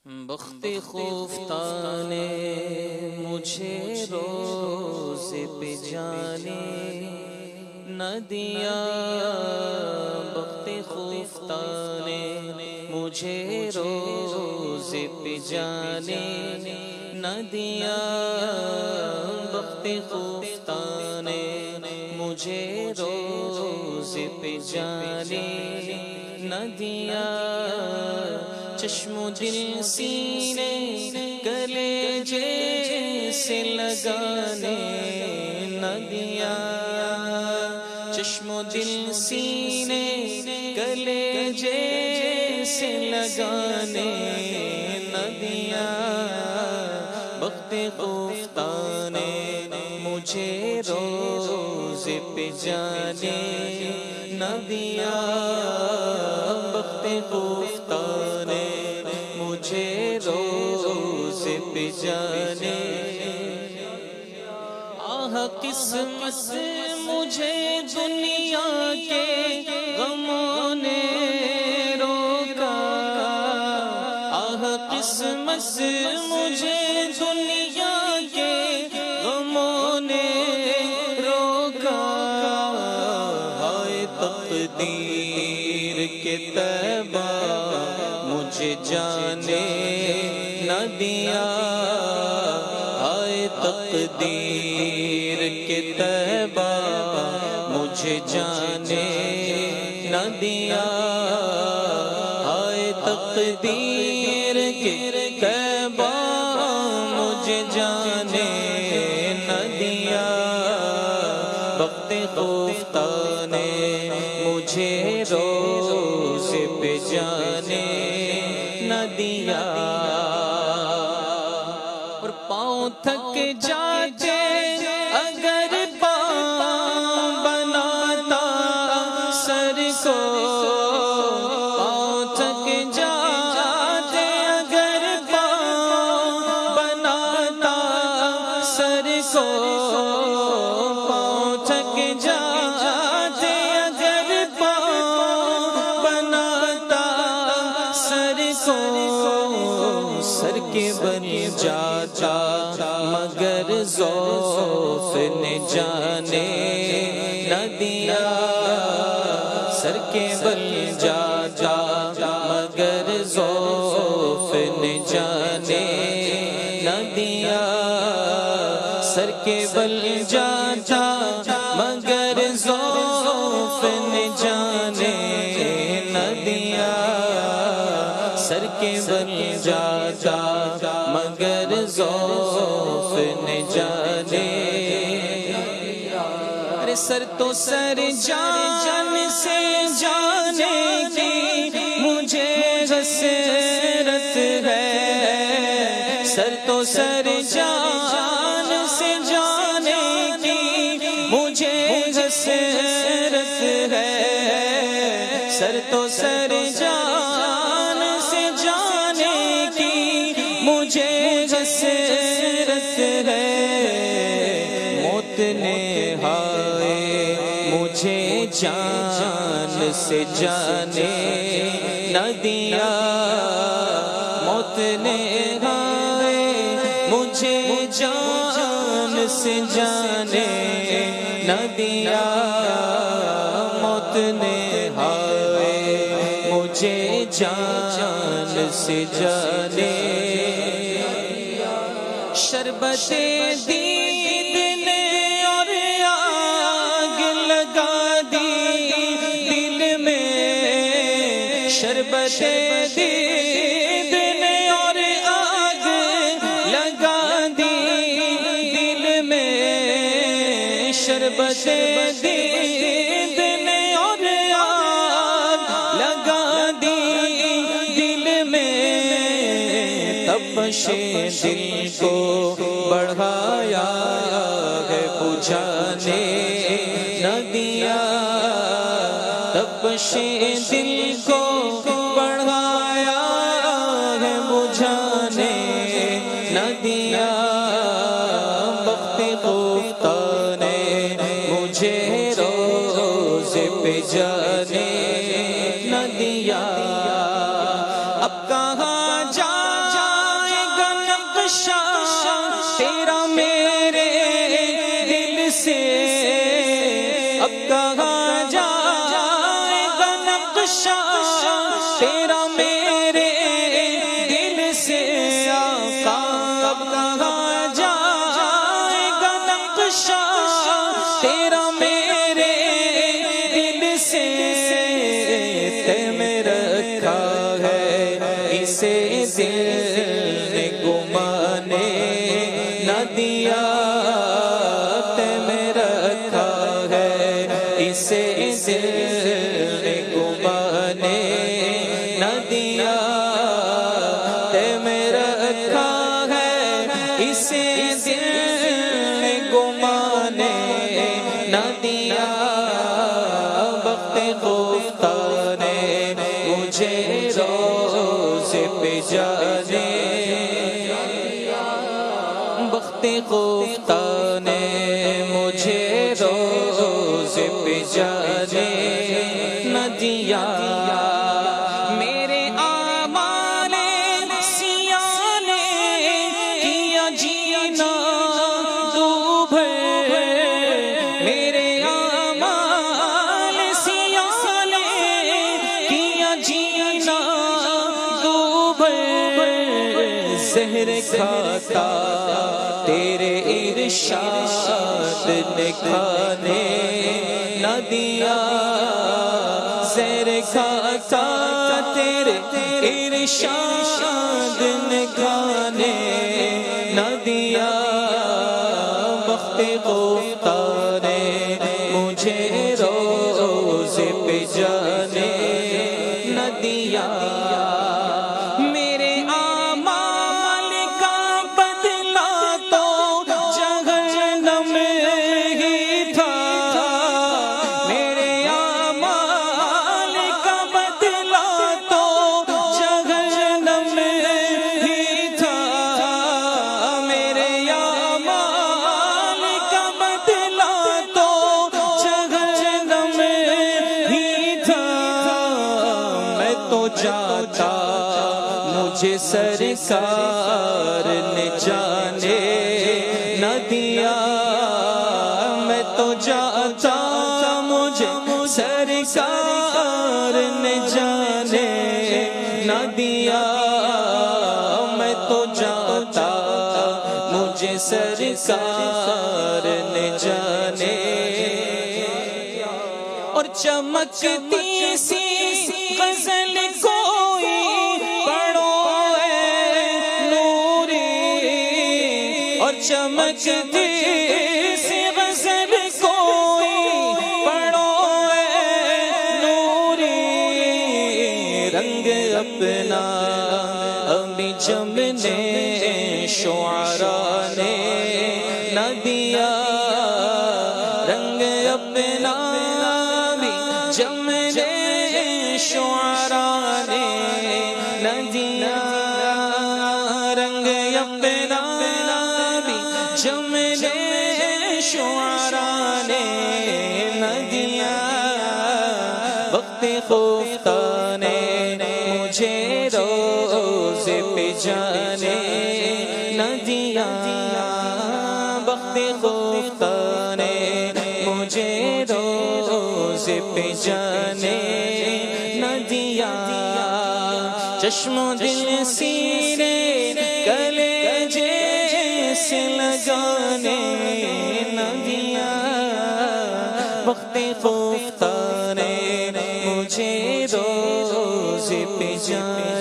بخت خفتانے مجھے روز پہ جانے نہ دیا، بخت خفتانے مجھے روز پہ جانے نہ دیا، بخت خفتانے مجھے روز پہ جانے نہ دیا، چشم و دل سینے کلیجے سے لگانے نہ دیا، چشم و دل سینے کلیجے سے لگانے نہ دیا، بخت خفتانے مجھے روز پہ جانے نہ دیا، بخت خفتانے مجھے روز پہ جانے، آہ قسمت مجھے دنیا کے غموں نے روکا، آہ قسمت مجھے دنیا کے غموں نے روکا، ہائے تقدیر کے تیبہ مجھے جانے نہ دیا، ہائے تقدیر کے تیبہ مجھے جانے نہ دیا، ہائے تقدیر کے تیبہ مجھے جانے نہ دیا، بخت خفتانے مجھے روز پہ جانے نہ دیا، اور پاؤں تھک جاتے اگر پاؤں بناتا سر کو، پاؤں تھک جاتے اگر پاؤں بناتا سر کو، پاؤں تھک جاتے اگر پاؤں بناتا سر کو، سر کے بن جاتا مگر ذوق نے جانے نہ دیا، سر کے بن جاتا مگر ذوق نے جانے نہ دیا، سر کے بل جاتا مگر ذوق نے جانے نہ دیا، سر کے بل جاتا مگر ذوق نے جانے، ارے سر تو سر جان سے جانے کی مجھے حسرت ہے، سر تو سر جان سے جانے کی مجھے حسرت ہے، سر تو سر جان سے جانے کی مجھے حسرت ہے، موت نے ہائے مجھے جان سے جانے نہ دیا، موت نے ہائے مجھے جان سے جانے نہ دیا، موت نے ہائے مجھے جان سے جانے، شربت دید نے اور آگ لگا دی دل میں، شربت دید نے اور آگ لگا دی دل میں، شربت دید نے اور آگ لگا دی دل میں، تپش دل کو بڑھایا ہے بجھانے نہ دیا، تپش دل کو بڑھایا ہے بجھانے نہ دیا، بخت خفتانے مجھے روز پہ جانے نہ دیا، اب کہاں جا اسے دل نے گمانے نہ دیا میں رکھا ہے، اسے دل نے گمانے نہ دیا میں رکھا ہے، اسے دل نے گمانے نہ دیا وقت خفتہ نے مجھے روزے پہ جانے، وقت خفتہ نے مجھے روزے پہ جانے نہ دیا، میرے اعمال سیاہ نے کیا جینا ڈوب، میرے اعمال سیاہ نے کیا جینا ڈوب، زہر کھاتا تیرے ارشاد نے کھانے نہ دیا، زہر کھاتا تیرے ارشاد نے کھانے نہ دیا، وقت خفتہ نے مجھے روزے پہ جانے نہ دیا، میرے اعمال کا بدلہ تو جہنم ہی تھا، میرے اعمال کا بدلہ تو جہنم ہی تھا، میرے اعمال کا بدلہ تو جہنم ہی تھا، میں تو جاتا مجھے سرکار نے جانے نہ دیا، میں تو جاتا مجھے سرکار نے جانے نہ دیا، میں تو جاتا مجھے سرکار نے جانے، اور چمکتی سی غزل کوئی پڑھو اے نوری، اور چمکتی سی غزل کوئی پڑھو اے نوری، رنگ اپنا ابھی جمنے شعراء نے نہ دیا، رنگ اپنا بھی جمنے شعراء نے نہ دیا، رنگ اپنا بھی جمنے شعراء نے نہ دیا، وقت خفتہ نے مجھے روزے پہ جانے نہ دیا، وقت خفتہ نے مجھے روزے پہ جانے نہ دیا، چشم و دل سینے کلیجے سے لگانے نہ دیا، وقت خفتہ نے مجھے روزے پہ جانے